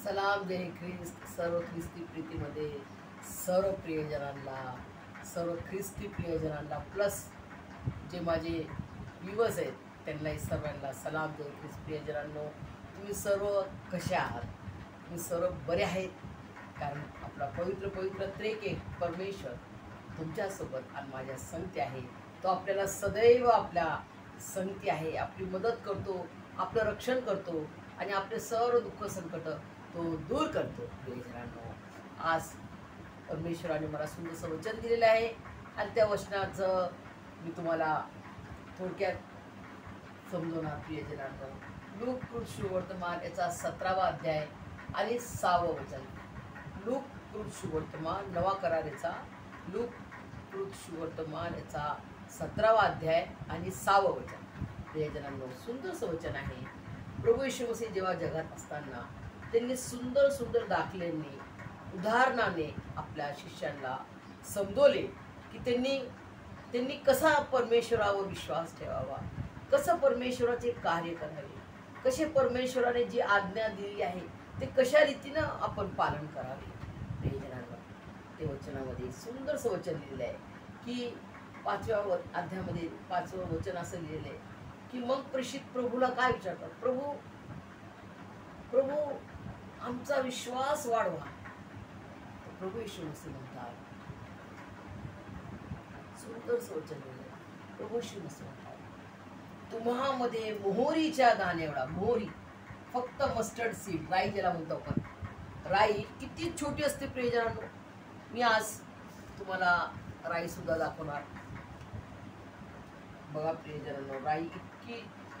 सलाम जय ख्रिस्त सर्व ख्रिस्ती प्रीतीमध्ये सर्व प्रियजनांना सर्व ख्रिस्ती प्रियजनांना प्लस जे माझे व्ह्यूअर्स आहेत त्यांनाही सर्वांना सलाम जय ख्रिस्त प्रियजनांनो. तुम्ही सर्व कसे आहात? तुम्ही सर्व बरे आहेत? कारण आपला पवित्र पवित्र त्रेक एक परमेश्वर तुमच्यासोबत आणि माझ्या संगती आहे. तो आपल्याला सदैव आपल्या संगती आहे, आपली मदत करतो, आपलं रक्षण करतो आणि आपले सर्व दुःख संकट तो दूर करतो. प्रियजनांनो, आज परमेश्वराने मला सुंदरसं वचन दिलेलं आहे आणि त्या वचनाचं मी तुम्हाला थोडक्यात समजवणार. प्रियजनांनो, लूक शुभवर्तमान याचा 17वा अध्याय आणि 6वं वचन. लूक शुभवर्तमान नवा कराराचा लूक शुभवर्तमान याचा 17वा अध्याय आणि 6वं वचन. प्रियजनांनो, सुंदरसं वचन आहे. प्रभू येशू मसीह जेव्हा जगात असताना त्यांनी सुंदर सुंदर दाखल्यांनी उदाहरणाने आपल्या शिष्यांना समजवले की त्यांनी कसा परमेश्वरावर विश्वास ठेवावा, कसं परमेश्वराचे कार्य करावे, कसे परमेश्वराने जी आज्ञा दिली आहे ते कशा रीतीनं आपण पालन करावे. प्रियजनांनो, ते वचनामध्ये सुंदरसं वचन लिहिलेलं आहे की 5व्या अध्यायामध्ये 5वं वचन असं लिहिलेलं आहे की मग प्रेषित प्रभूला काय विचारतात, प्रभू आमचा विश्वास वाढवा. प्रभू येशू मसीह म्हणतात, सुंदरसं वचन लिहिलं. प्रभू येशू मसीह म्हणतात, तुम्हामध्ये मोहरीच्या दाणे एवढा, मोहरी फक्त मस्टर्ड सीड, राई ज्याला म्हणतो आपण, राई किती छोटी असते. प्रियजनांनो, मी आज तुम्हाला राई सुद्धा दाखवणार. बघा प्रियजनांनो, राई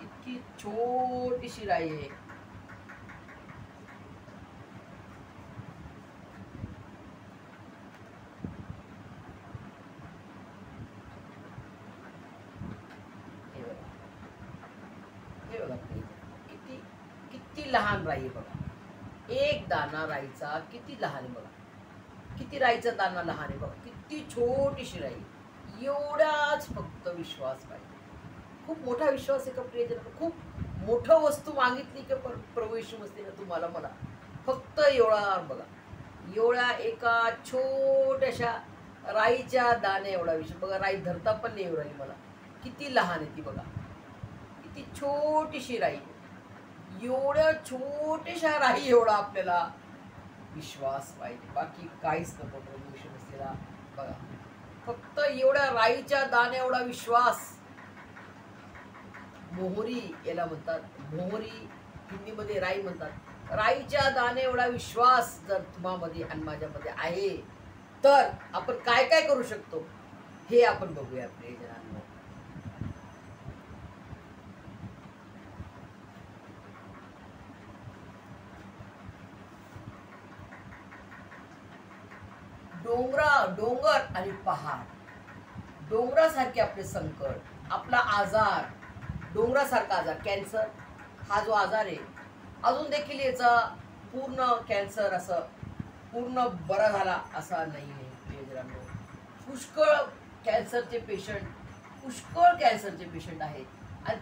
इतकी छोटीशी राई आहे. हे बघा किती लहान राई आहे. बघा एक दाना राईचा किती लहान आहे. बघा किती राईचा दाना लहान आहे. बघा किती छोटीशी राई. एवढाच फक्त विश्वास पाहिजे. खूप मोठा विश्वास आहे का प्रियजन? खूप मोठं वस्तू मागितली की प्रभू येशू मसीह तुम्हाला मला फक्त एवढा, बघा एवढ्या एका छोट्याशा राईच्या दाणे एवढा विश्वास. बघा राई धरता पण नाही एवढी मला, किती लहान आहे ती. बघा किती छोटीशी राई. एवढ्या छोट्याशा राई एवढा आपल्याला विश्वास पाहिजे, बाकी काहीच नको प्रभू येशू मसीहला. बघा फक्त एवढ्या राईच्या दाण्या एवढा विश्वास. मोहरी याला म्हणतात, मोहरी हिंदीमध्ये राई म्हणतात. राईच्या दाणे एवढा विश्वास जर तुम्हामध्ये आणि माझ्यामध्ये आहे तर आपण काय काय करू शकतो हे आपण बघूया. प्रियजनांनो, डोंगर आणि पहाड, डोंगरासारखे आपले संकट, आपला आजार, डोंगरासारखा आजार, कॅन्सर हा जो आजार आहे अजून देखील याचा पूर्ण कॅन्सर असं पूर्ण बरा झाला असा नाही आहे. प्रियजनांनो, पुष्कळ कॅन्सरचे पेशंट आहेत आणि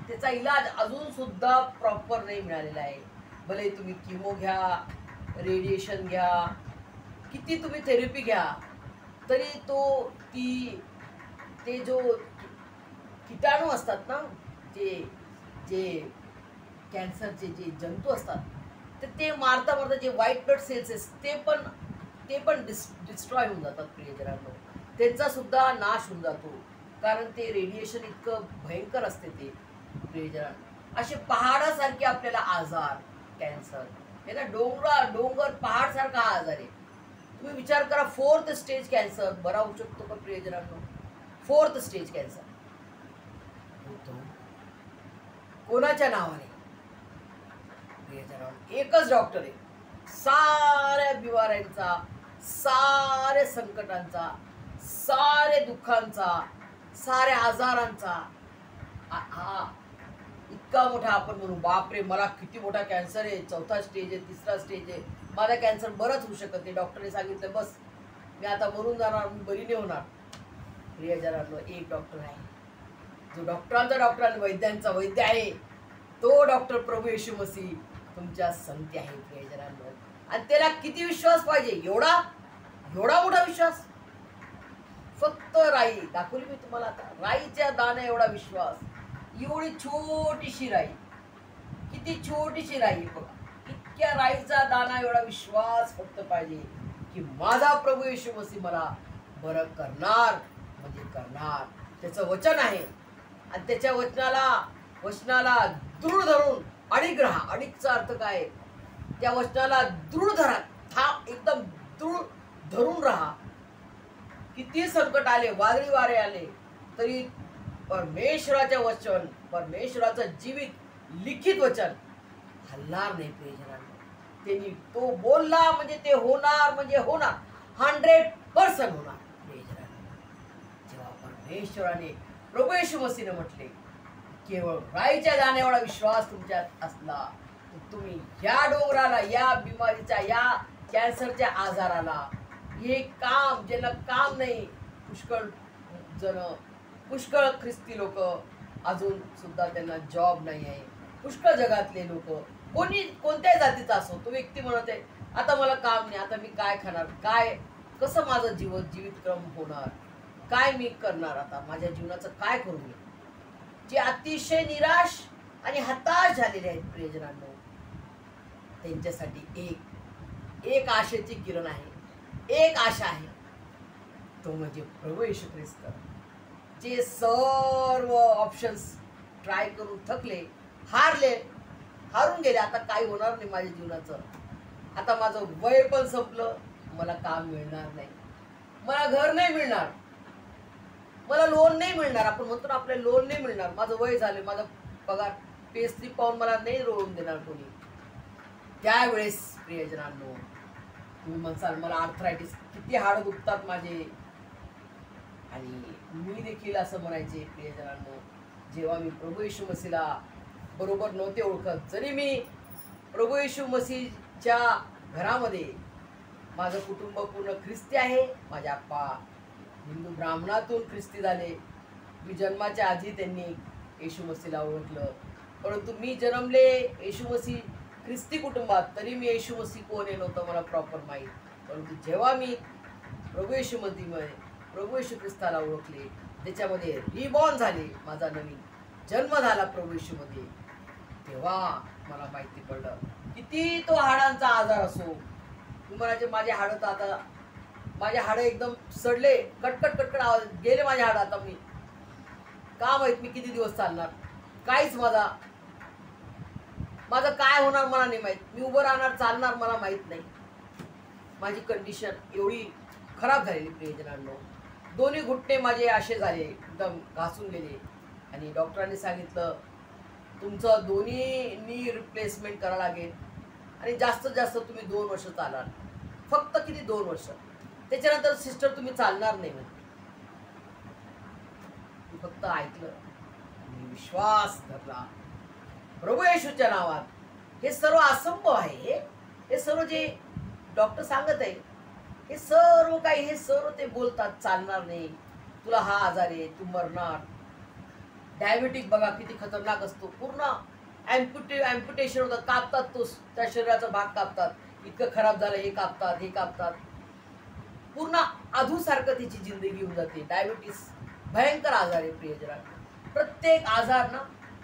त्याचा इलाज अजून सुद्धा प्रॉपर नाही मिळालेला आहे. भले तुम्ही किमो घ्या, रेडिएशन घ्या, किती तुम्ही थेरपी घ्या, तरी ते जो किटाणू असतात ना, जे कॅन्सरचे जे जंतू असतात ते मारता जे व्हाईट ब्लड सेल्स ते पण डिस्ट्रॉय होऊन जातात. प्रियजनांनो, त्यांचा सुद्धा नाश होऊन जातो कारण ते रेडिएशन इतकं भयंकर असते. ते प्रियजनांनो, असे पहाडासारखे आपल्याला आजार, कॅन्सर हे ना, डोंगर पहाड सारखा हा आजार आहे. तुम्ही विचार करा, 4th स्टेज कॅन्सर बरा होऊ शकतो का प्रियजनांनो? 4th स्टेज कॅन्सर होतो कोणाच्या नावाने? प्रियजनांनो, एकच डॉक्टर आहे साऱ्या बिमाऱ्यांचा, साऱ्या संकटांचा, सारे दुःखांचा, साऱ्या आजारांचा. हा इतका मोठा, आपण म्हणू बापरे मला किती मोठा कॅन्सर आहे, 4था स्टेज आहे, 3रा स्टेज आहे, माझा कॅन्सर बरंच होऊ शकत नाही. डॉक्टरने सांगितलं बस मी आता मरून जाणार, मी बरी नाही होणार. प्रियजनांनो, एक डॉक्टर आहे जो डॉक्टरांचा डॉक्टर आणि वैद्यांचा वैद्य आहे. तो डॉक्टर प्रभू येशू मसीह तुमच्या संगती आहे प्रियजनांनो. आणि त्याला किती विश्वास पाहिजे? एवढा एवढा मोठा विश्वास. फक्त राई दाखवली मी तुम्हाला आता, राईच्या दाण्या एवढा विश्वास. एवढी छोटीशी राई, किती छोटीशी राई बघा, इतक्या राईचा दाना एवढा विश्वास फक्त पाहिजे की माझा प्रभू येशू मसीह मला बरं करणार म्हणजे करणार. त्याचं वचन आहे आणि त्याच्या वचनाला दृढ धरून अडीक राहा. अडीकचा अर्थ काय? त्या वचनाला दृढ धरा, एकदम दृढ धरून राहा. किती संकट आले, वादळी वारे आले, तरी परमेश्वराचे वचन, परमेश्वराचं जीवित लिखित वचन हलणार नाही प्रियजनांनो. त्यांनी तो बोलला म्हणजे ते होणार म्हणजे होणार, 100% होणार प्रियजनांनो. जेव्हा परमेश्वराने प्रभू येशू मसीहने म्हटले केवळ राईच्या दाण्या एवढा विश्वास तुमच्यात असला तर तुम्ही या डोंगराला, या बिमारीच्या, या कॅन्सरच्या आजाराला, हे काम ज्यांना काम नाही, पुष्कळ ख्रिस्ती लोक अजून सुद्धा त्यांना जॉब नाही आहे, पुष्कळ जगातले लोक, कोणत्याही जातीचा असो, तो व्यक्ती म्हणत आहे आता मला काम नाही, आता मी काय खाणार, काय कसं माझं जीवितक्रम होणार, काय मी करणार, आता माझ्या जीवनाचं काय करू मी. जे अतिशय निराश आणि हताश झालेले आहेत प्रियजनांनो, त्यांच्यासाठी एक आशेची किरण आहे, एक आशा आहे, तो म्हणजे प्रभू येशू ख्रिस्त. जे सर्व ऑप्शन्स ट्राय करून थकले, हारून गेले, आता काही होणार नाही माझ्या जीवनाचं, आता माझं वय पण संपलं, मला काम मिळणार नाही, मला घर नाही मिळणार, मला लोन नाही मिळणार. आपण म्हणतो ना आपल्याला लोन नाही मिळणार, माझं वय झालं, माझा पगार पेस्ट्री पाहून मला नाही रोवून देणार कोणी. त्यावेळेस प्रियजनांनो तुम्ही म्हणसाल मला आर्थरायटिस, किती हाड दुखतात माझे. आणि मी देखील असं म्हणायचे प्रियजनांनो, जेव्हा मी प्रभू येशू मसीहला बरोबर नव्हते ओळखत, जरी मी प्रभू येशू मसीहच्या घरामध्ये, माझं कुटुंब पूर्ण ख्रिस्ती आहे, माझे आप्पा हिंदू ब्राह्मणातून ख्रिस्ती झाले, मी जन्माच्या आधी त्यांनी येशू मसीहला ओळखलं, परंतु मी जन्मले येशू मसीह ख्रिस्ती कुटुंबात, तरी मी येशू मसीह कोण आहे नव्हतं मला प्रॉपर माहीत. परंतु जेव्हा मी प्रभू येशू मसीहमध्ये प्रभू येशू ख्रिस्ताला ओळखले, त्याच्यामध्ये रिबॉर्न झाले, माझा नवीन जन्म झाला प्रभू येशूमध्ये, तेव्हा मला माहिती पडलं किती तो हाडांचा आजार असो. मी म्हणायचे माझे हाडं तर आता, माझे हाडं एकदम सडले, कटकट आवाज गेले माझे हाडं, आता मी का माहीत मी किती दिवस चालणार, काहीच माझं काय होणार मला नाही माहीत, मी उभं राहणार चालणार मला माहीत नाही. माझी कंडिशन एवढी खराब झालेली प्रियजनांनो, दोन्ही घुटणे माझे असे झाले, एकदम घासून गेले, आणि डॉक्टरांनी सांगितलं तुमचं दोन्ही नी रिप्लेसमेंट करावं लागेल आणि जास्तीत जास्त तुम्ही 2 वर्ष चालाल, फक्त किती 2 वर्ष, त्याच्यानंतर सिस्टर तुम्ही चालणार नाही म्हणते. मी फक्त ऐकलं आणि विश्वास धरला प्रभू येशूच्या नावात. हे सर्व असंभव आहे, हे सर्व जे डॉक्टर सांगत आहे, हे सर्व काही, हे सर्व ते बोलतात चालणार नाही, तुला हा आजार आहे, तू मरणार. डायबिटिक बघा किती खतरनाक असतो, पूर्ण ॲम्प्युटेशन होतं, कापतात, तो त्या शरीराचा भाग कापतात, इतकं खराब झालं, हे कापतात, पूर्ण अधूसारखं तिची जिंदगी होऊन जाते. डायबिटीस भयंकर आजार आहे प्रियजरा. प्रत्येक आजार ना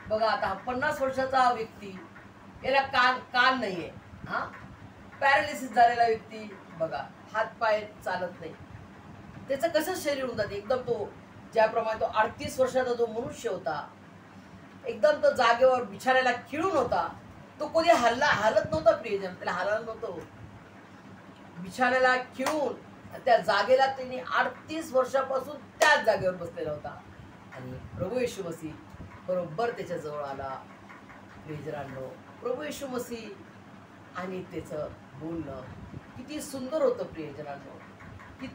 बघा, आता 50 वर्षाचा व्यक्ती, याला कान नाहीये, हा पॅरालिसिस झालेला व्यक्ती बघा, हात पाय चालत नाही, त्याचं कसं शरीर होऊन जाते एकदम, तो ज्याप्रमाणे तो 38 वर्षाचा जो मनुष्य होता, एकदम तो जागेवर बिछाण्याला खिळून होता, तो कधी हालत नव्हता प्रियजन, त्याला हालायला नव्हतं, बिछाण्याला खिळून त्या जागेला त्यांनी 38 वर्षापासून त्याच जागेवर बसलेला होता. आणि प्रभू येशू मसीह बरोबर त्याच्या जवळ आला प्रियजनांनो. प्रभू येशू मसीह आणि त्याचं बोलणं किती सुंदर होतं प्रियजनांनो. की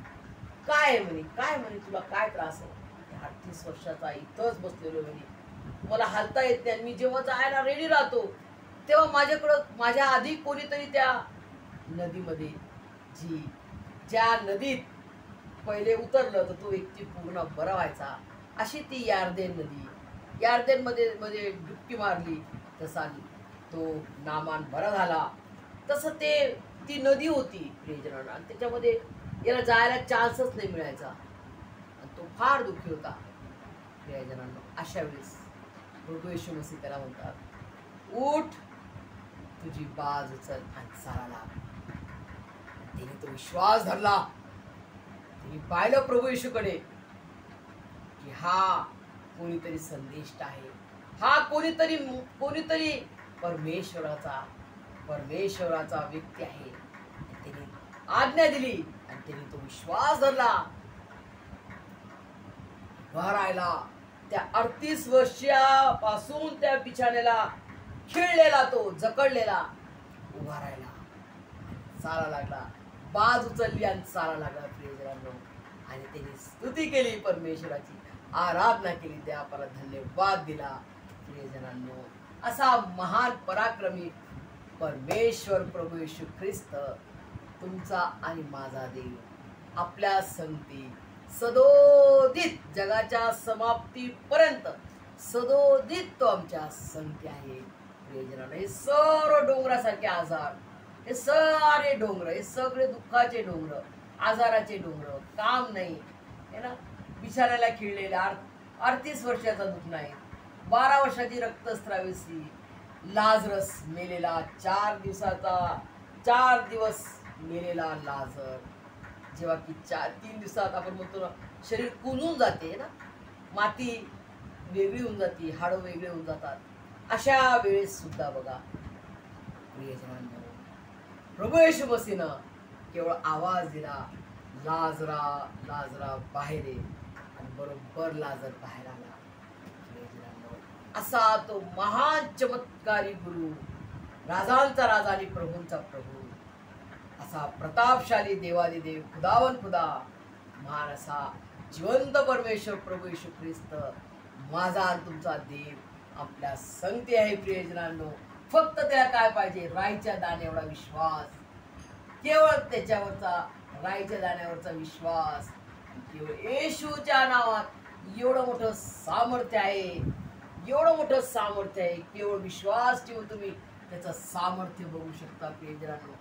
काय म्हणे तुला काय त्रास आहे, 38 वर्षाचा इथंच बसलेलो म्हणे, मला हालता येत नाही, मी जेव्हा जायला रेडी राहतो तेव्हा माझ्याकडं, माझ्या आधी कोणीतरी त्या नदीमध्ये, ज्या नदीत पहिले उतरलं तर तो व्यक्ती पूर्ण बरा व्हायचा, अशी ती यार्देन नदी, यार्देनमध्ये डुबकी मारली तसा तो नामान बरा झाला, तसं ती नदी होती प्रियजनांनो, आणि त्याच्यामध्ये याला जायला चान्सच नाही मिळायचा, आणि तो फार दुःखी होता प्रियजनांनो. अशा वेळेस प्रभू येशू मसीह त्याला म्हणतात, उठ, तुझी बाज उचल आणि चाला लाग. तिने तो विश्वास धरला. तिने पाहिलं प्रभू येशूकडे की हा कोणीतरी संदेष्ट आहे, हा कोणीतरी परमेश्वराचा व्यक्ती आहे. तिने आज्ञा दिली आणि तिने तो विश्वास धरला. उभा राहिला. त्या 38 वर्षापासून त्या बिछाण्याला खिळलेला, तो जकडलेला उभा राहिला, चाला लागला. बाज उचलली आणि चाला लागला प्रियजनांनो. आणि त्याने स्तुती केली, परमेश्वराची आराधना केली, त्या आपल्याला धन्यवाद दिला प्रियजनांनो. असा महान पराक्रमी परमेश्वर प्रभू येशू ख्रिस्त, तुमचा आणि माझा देव, आपल्या संगती सदोदित, जगाच्या समाप्तीपर्यंत सदोदित तो आमच्या संगती आहे प्रियजनांनो. हे सर्व डोंगरासारखे आजार, हे सारे डोंगर, हे सगळे दुःखाचे डोंगर, आजाराचे डोंगर, काम नाही है ना, बिछाण्याला खिळलेले, 38 वर्षाचा दुःख नाही, 12 वर्षाची रक्तस्रावीसी, लाजरस मेलेला, 4 दिवस मेलेला लाजर, जेव्हा की 3 दिवसात आपण म्हणतो ना, शरीर कुजून जाते ना, माती वेगळी होऊन जाते, हाडं वेगळे होऊन जातात. अशा वेळेस सुद्धा बघा प्रियजनांनो, प्रभू येशू मसीहनं केवळ आवाज दिला, लाजरा बाहेर ये, आणि बरोबर लाजर बाहेर आला प्रियजनांनो. असा तो महान चमत्कारी गुरु, राजांचा राजा आणि प्रभूंचा प्रभू, असा प्रतापशाली देवादिदेव, खुदावन खुदा, महान असा जिवंत परमेश्वर प्रभू येशू ख्रिस्त, माझा आणि तुमचा देव आपल्या संगती आहे प्रियजनांनो. फक्त त्याला काय पाहिजे? राईच्या दाण्याएवढा विश्वास, केवळ त्याच्यावरचा, राईच्या दाण्यावरचा विश्वास. केवळ येशूच्या नावात एवढं मोठं सामर्थ्य आहे, एवढं मोठं सामर्थ्य आहे. केवळ विश्वास ठेवून तुम्ही त्याचं सामर्थ्य बघू शकता प्रियजनांनो.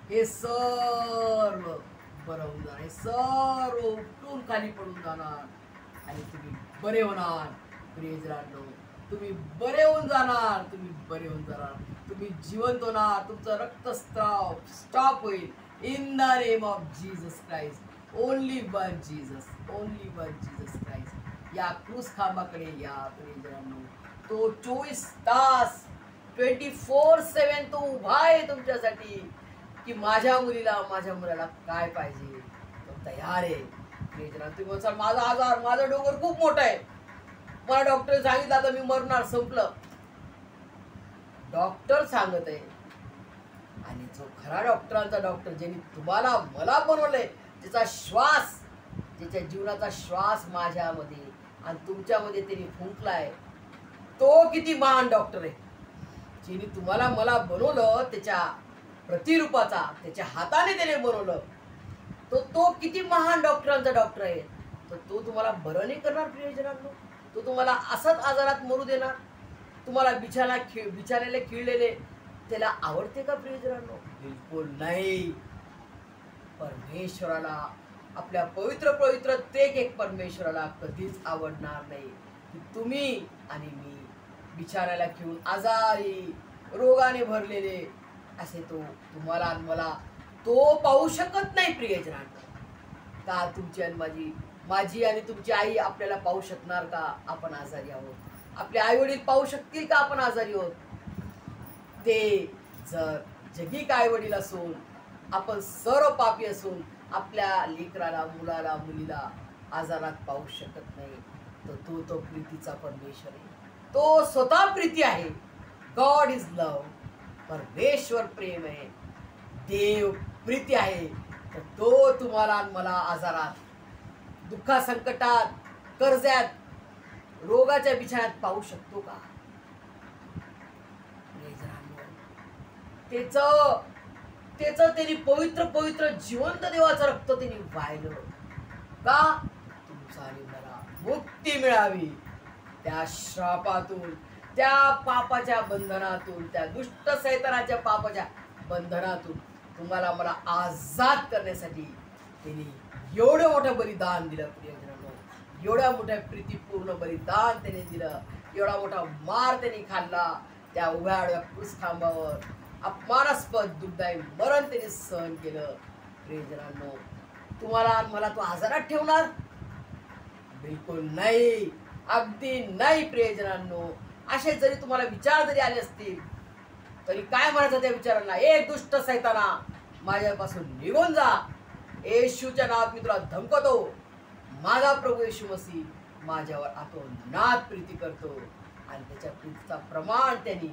हे सर्व बरं होऊन जाणार, हे सर्व उठून खाली पडून जाणार, आणि तुम्ही बरे होणार प्रियजनांनो. तुम्ही बरे होऊन जाणार, तुम्ही जिवंत होणार, तुमचं रक्तस्राव स्टॉप होईल in the name of Jesus Christ. Only one Jesus Christ. या क्रूस खांबाकडे या प्रियजनांनो. तो 24 तास 24/7 तो उभा आहे तुमच्यासाठी, की माझ्या मुलाला काय पाहिजे तो तयार आहे प्रियजनांनो. तुम्ही म्हणसाल, माझा आजार, माझा डोंगर खूप मोठा आहे, मला डॉक्टर सांगितलं आता मी मरणार, संपलं. डॉक्टर सांगत आहे, आणि जो खरा डॉक्टरांचा डॉक्टर, ज्यांनी तुम्हाला मला बनवलंय, ज्याच्या जीवनाचा श्वास माझ्यामध्ये आणि तुमच्यामध्ये त्यांनी फुंकलाय, तो किती महान डॉक्टर आहे. ज्यांनी तुम्हाला मला बनवलं, त्याच्या प्रतिरूपाचा, त्याच्या हाताने त्याने बनवलं, तो किती महान डॉक्टरांचा डॉक्टर आहे. तर तो तुम्हाला बरं नाही करणार प्रियजनांनो. तो तुम्हाला असंच आजारात मरू देणार? तुम्हाला बिछाण्याला खिळलेले त्याला आवडते का प्रियजनांनो? बिलकुल नाही. परमेश्वराला, आपल्या पवित्र एक परमेश्वराला कधीच आवडणार नाही की तुम्ही आणि मी बिछाण्याला खिळून आजारी, रोगाने भरलेले असे तो तुम्हाला आणि मला तो पाहू शकत नाही प्रियजनांनो. का तुमची आणि माझी आणि तुमची आई आपल्याला पाहू शकणार का आपण आजारी आहोत? आपले आई वडील पाहू शकतील का आपण आजारी आहोत? ते जर जगिक आई वडील असून, आपण सर्व पापी असून आपल्या लेकराला, मुलाला, मुलीला आजारात पाहू शकत नाही, तर तो प्रीतीचा परमेश्वर आहे. तो स्वतः प्रीती आहे. गॉड इज लव. परमेश्वर प्रेम आहे, देव प्रीती आहे. तर तो तुम्हाला आणि मला आजारात, दुःखा संकटात, कर्जात, रोगाच्या बिछाण्यात पाहू शकतो का? त्याचं त्यांनी पवित्र जिवंत देवाचं रक्त त्यांनी वाहिलं का? तुमचा आणि मला मुक्ती मिळावी त्या श्रापातून, त्या पापाच्या बंधनातून, त्या दुष्ट सैतानाच्या पापाच्या बंधनातून तुम्हाला मला आजाद करण्यासाठी त्यांनी एवढं मोठं बलिदान दिलं प्रियजनांनो. एवढ्या मोठ्या प्रीतीपूर्ण बलिदान त्याने दिलं. एवढा मोठा मार त्यांनी खाल्ला. त्या उभ्या आडव्या क्रूसखांबावर अपमानास्पद दुःखदायी मरण त्याने सहन केलं. प्रियजनांनो, तुम्हाला आणि मला तो आजारात ठेवणार? बिलकुल नाही, अगदी नाही. प्रियजनांनो, असे जरी तुम्हाला विचार जरी आले असतील तरी काय म्हणायचं त्या विचारांना? ए दुष्ट सैताना, माझ्यापासून निघून जा. येशूच्या नावात मी तुला धमकतो. माझा प्रभू येशू मसीह माझ्यावर अतोनात प्रीती करतो आणि त्याच्या प्रीतीचा प्रमाण त्यांनी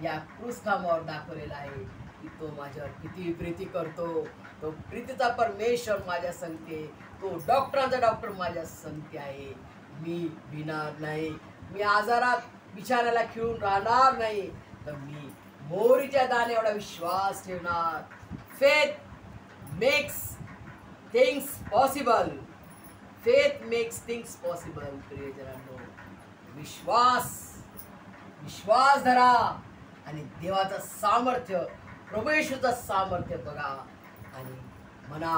या क्रूसखांबावर दाखवलेला आहे की तो माझ्यावर किती प्रीती करतो. तो प्रीतीचा परमेश्वर माझ्या संगते, तो डॉक्टरांचा डॉक्टर माझ्या संगते आहे. मी भिणार नाही, मी आजारात बिछाण्याला खिळून राहणार नाही, तर मी मोहरीच्या दाणे एवढा विश्वास ठेवणार. Faith makes things possible. Faith makes things possible. प्रियजनांनो, विश्वास धरा आणि देवाचं सामर्थ्य, प्रभू येशूचं सामर्थ्य बघा आणि म्हणा,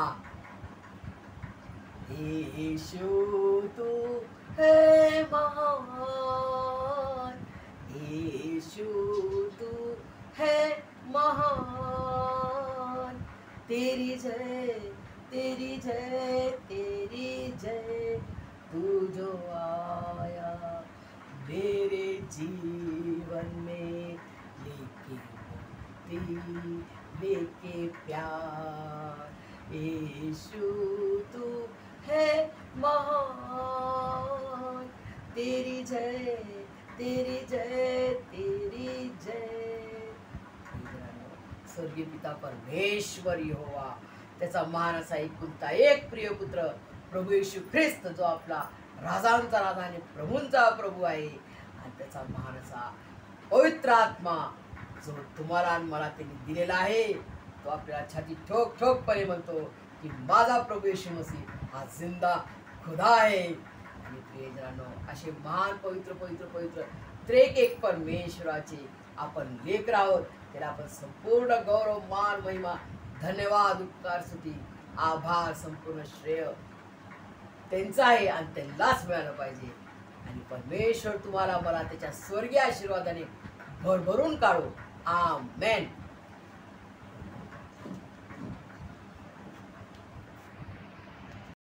येशू तू है महान, येशू तू है महान, तेरी जय तेरी जय तेरी जय, तू जो आया मेरे जीवन में लेके मुक्ति लेके प्यार, यीशु तू है महान, तेरी जय तेरी जय तेरी जय. स्वर्गीय पिता परमेश्वर यहोवा, त्याचा महान असा एकुलता एक प्रिय पुत्र प्रभू येशू ख्रिस्त, जो आपला राजांचा राजा आणि प्रभूंचा प्रभू आहे, आणि त्याचा महान असा पवित्र आत्मा जो तुम्हाला आणि मला त्यांनी दिलेला आहे, तो आपल्याला छाती ठोक ठोकपणे म्हणतो की माझा प्रभू येशू मसीह हा जिंदा खुदा आहे. आणि प्रियजनांनो, असे महान पवित्र पवित्र पवित्र त्रेक एक परमेश्वराचे आपण लेकर आहोत. त्याला आपण संपूर्ण गौरव, मान, महिमा, धन्यवाद, उपकार, स्तुती, आभार, संपूर्ण श्रेय त्यांचा आहे आणि त्यांनाच मिळालं पाहिजे. आणि परमेश्वर तुम्हाला मला त्याच्या स्वर्गीय आशीर्वादाने भरभरून काढो. आमेन.